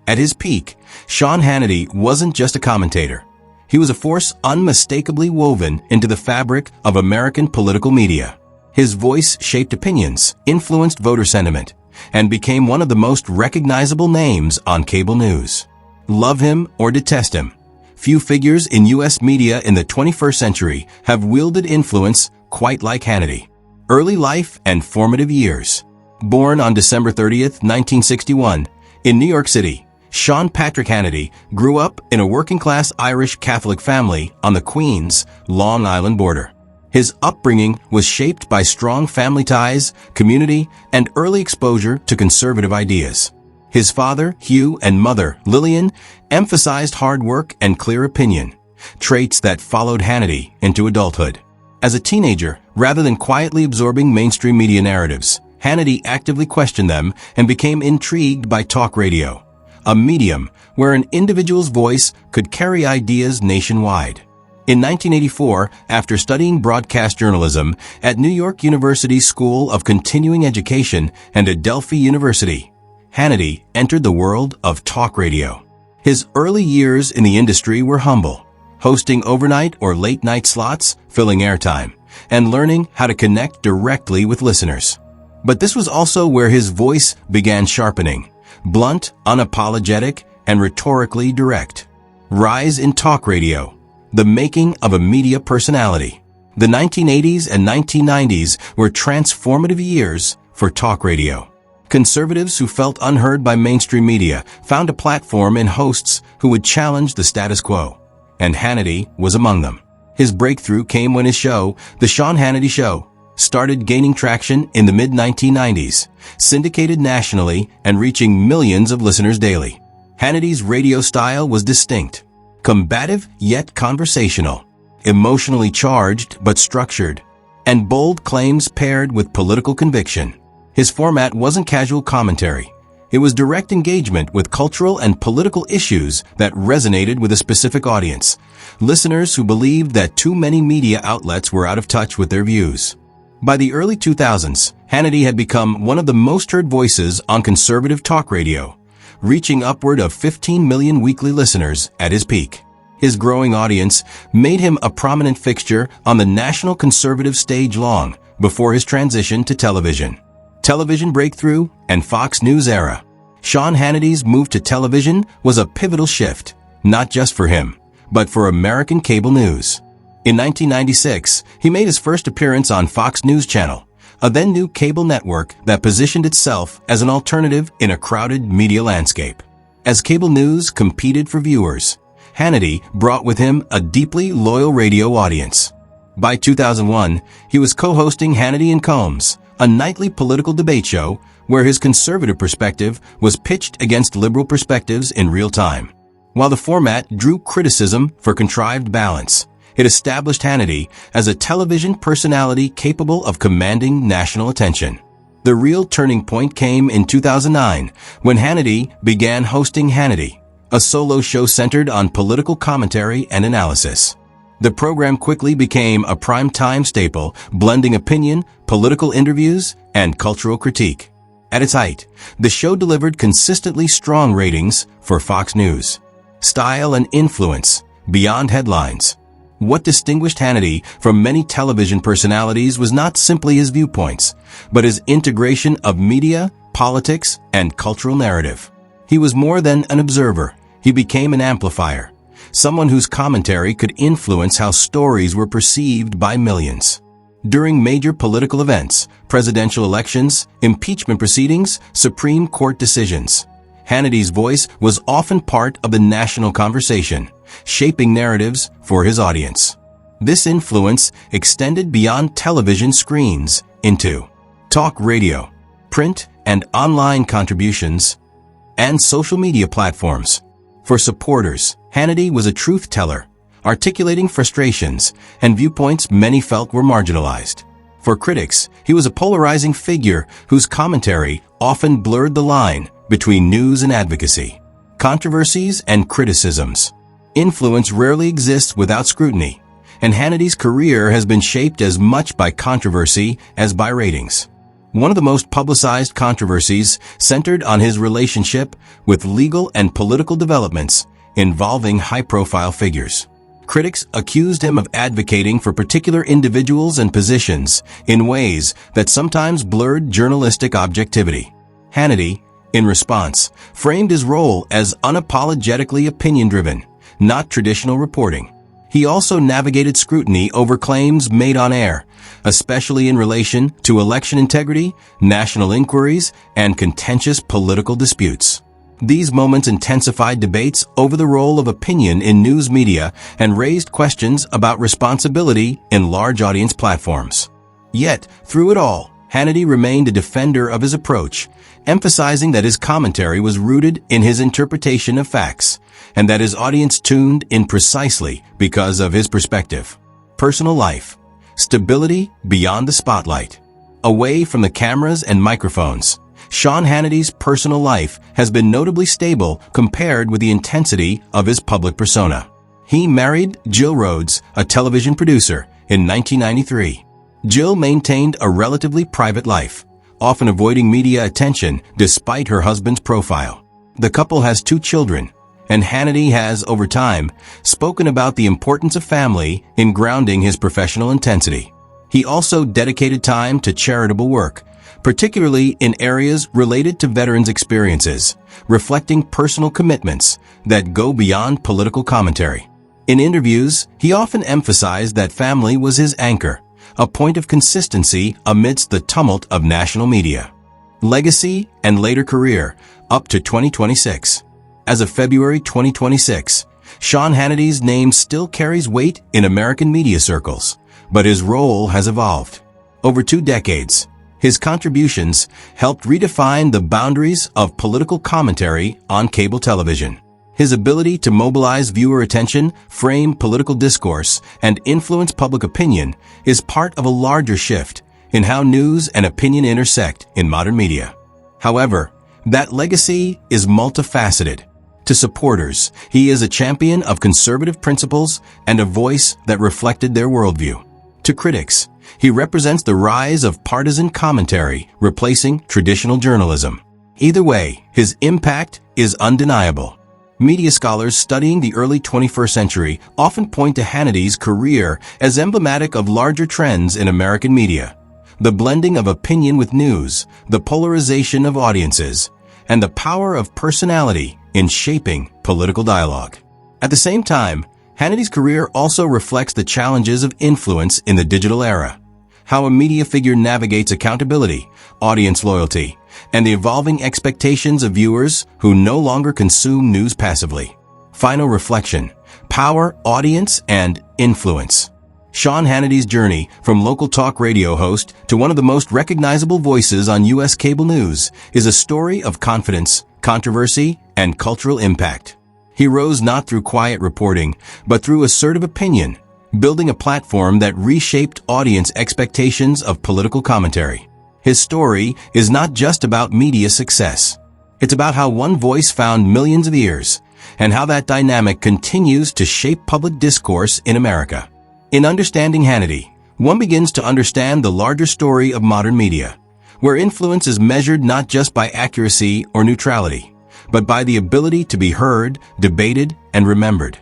At his peak, Sean Hannity wasn't just a commentator. He was a force unmistakably woven into the fabric of American political media. His voice shaped opinions, influenced voter sentiment, and became one of the most recognizable names on cable news. Love him or detest him, few figures in U.S. media in the 21st century have wielded influence quite like Hannity. Early life and formative years. Born on December 30th, 1961, in New York City, Sean Patrick Hannity grew up in a working-class Irish Catholic family on the Queens, Long Island border. His upbringing was shaped by strong family ties, community, and early exposure to conservative ideas. His father, Hugh, and mother, Lillian, emphasized hard work and clear opinion, traits that followed Hannity into adulthood. As a teenager, rather than quietly absorbing mainstream media narratives, Hannity actively questioned them and became intrigued by talk radio, a medium where an individual's voice could carry ideas nationwide. In 1984, after studying broadcast journalism at New York University's School of Continuing Education and Adelphi University, Hannity entered the world of talk radio. His early years in the industry were humble, hosting overnight or late-night slots, filling airtime, and learning how to connect directly with listeners. But this was also where his voice began sharpening, blunt, unapologetic, and rhetorically direct. Rise in talk radio, the making of a media personality. The 1980s and 1990s were transformative years for talk radio. Conservatives who felt unheard by mainstream media found a platform in hosts who would challenge the status quo, and Hannity was among them. His breakthrough came when his show, The Sean Hannity Show, started gaining traction in the mid-1990s, syndicated nationally and reaching millions of listeners daily. Hannity's radio style was distinct, combative yet conversational, emotionally charged but structured, and bold claims paired with political conviction. His format wasn't casual commentary. It was direct engagement with cultural and political issues that resonated with a specific audience, listeners who believed that too many media outlets were out of touch with their views. By the early 2000s, Hannity had become one of the most heard voices on conservative talk radio, reaching upward of 15 million weekly listeners at his peak. His growing audience made him a prominent fixture on the national conservative stage long before his transition to television. Television breakthrough and Fox News era. Sean Hannity's move to television was a pivotal shift, not just for him, but for American cable news. In 1996, he made his first appearance on Fox News Channel, a then-new cable network that positioned itself as an alternative in a crowded media landscape. As cable news competed for viewers, Hannity brought with him a deeply loyal radio audience. By 2001, he was co-hosting Hannity and Combs, a nightly political debate show where his conservative perspective was pitched against liberal perspectives in real time. While the format drew criticism for contrived balance, it established Hannity as a television personality capable of commanding national attention. The real turning point came in 2009 when Hannity began hosting Hannity, a solo show centered on political commentary and analysis. The program quickly became a primetime staple, blending opinion, political interviews, and cultural critique. At its height, the show delivered consistently strong ratings for Fox News. Style and influence, beyond headlines. What distinguished Hannity from many television personalities was not simply his viewpoints, but his integration of media, politics, and cultural narrative. He was more than an observer. He became an amplifier, someone whose commentary could influence how stories were perceived by millions. During major political events, presidential elections, impeachment proceedings, Supreme Court decisions, Hannity's voice was often part of the national conversation, shaping narratives for his audience. This influence extended beyond television screens into talk radio, print and online contributions, and social media platforms. For supporters, Hannity was a truth teller, articulating frustrations and viewpoints many felt were marginalized. For critics, he was a polarizing figure whose commentary often blurred the line between news and advocacy. Controversies and criticisms. Influence rarely exists without scrutiny, and Hannity's career has been shaped as much by controversy as by ratings. One of the most publicized controversies centered on his relationship with legal and political developments involving high-profile figures. Critics accused him of advocating for particular individuals and positions in ways that sometimes blurred journalistic objectivity. Hannity, in response, framed his role as unapologetically opinion-driven, not traditional reporting. He also navigated scrutiny over claims made on air, especially in relation to election integrity, national inquiries, and contentious political disputes. These moments intensified debates over the role of opinion in news media and raised questions about responsibility in large audience platforms. Yet, through it all, Hannity remained a defender of his approach, emphasizing that his commentary was rooted in his interpretation of facts, and that his audience tuned in precisely because of his perspective. Personal life. Stability beyond the spotlight. Away from the cameras and microphones, Sean Hannity's personal life has been notably stable compared with the intensity of his public persona. He married Jill Rhodes, a television producer, in 1993. Jill maintained a relatively private life, often avoiding media attention despite her husband's profile. The couple has 2 children, and Hannity has, over time, spoken about the importance of family in grounding his professional intensity. He also dedicated time to charitable work, particularly in areas related to veterans' experiences, reflecting personal commitments that go beyond political commentary. In interviews, he often emphasized that family was his anchor, a point of consistency amidst the tumult of national media. Legacy and later career, up to 2026. As of February 2026, Sean Hannity's name still carries weight in American media circles, but his role has evolved. Over 2 decades, his contributions helped redefine the boundaries of political commentary on cable television. His ability to mobilize viewer attention, frame political discourse, and influence public opinion is part of a larger shift in how news and opinion intersect in modern media. However, that legacy is multifaceted. To supporters, he is a champion of conservative principles and a voice that reflected their worldview. To critics, he represents the rise of partisan commentary, replacing traditional journalism. Either way, his impact is undeniable. Media scholars studying the early 21st century often point to Hannity's career as emblematic of larger trends in American media: the blending of opinion with news, the polarization of audiences, and the power of personality in shaping political dialogue. At the same time, Hannity's career also reflects the challenges of influence in the digital era. How a media figure navigates accountability, audience loyalty, and the evolving expectations of viewers who no longer consume news passively. Final reflection: power, audience, and influence. Sean Hannity's journey from local talk radio host to one of the most recognizable voices on U.S. cable news is a story of confidence, controversy, and cultural impact. He rose not through quiet reporting, but through assertive opinion, building a platform that reshaped audience expectations of political commentary. His story is not just about media success. It's about how one voice found millions of ears, and how that dynamic continues to shape public discourse in America. In understanding Hannity, one begins to understand the larger story of modern media, where influence is measured not just by accuracy or neutrality, but by the ability to be heard, debated, and remembered.